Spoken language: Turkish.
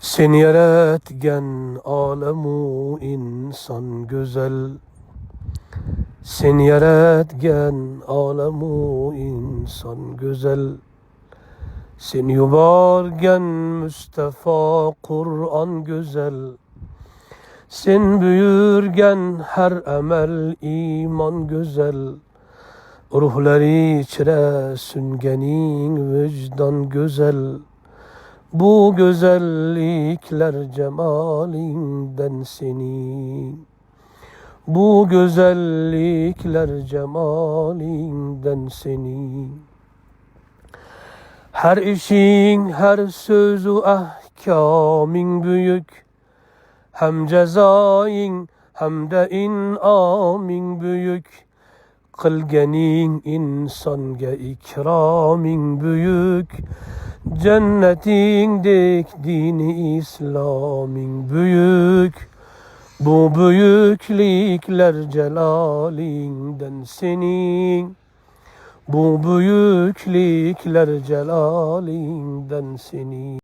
Seni yaratgan alemu inson güzel. Seni yaratgan alemu inson güzel. Seni yuborgan Mustafa Kur'an güzel. Sen buyurgan her amel iman güzel. Ruhları içre süngenin vicdan güzel. Bu güzellikler cemalinden senin. Bu güzellikler cemalinden senin. Her işin, her sözü ahkamın büyük. Hem cezayin hem de inamın büyük. Kılgenin insanga ikramin büyük. Cennetindeki dini İslam'ın büyük. Bu büyüklükler celalinden senin. Bu büyüklükler celalinden senin.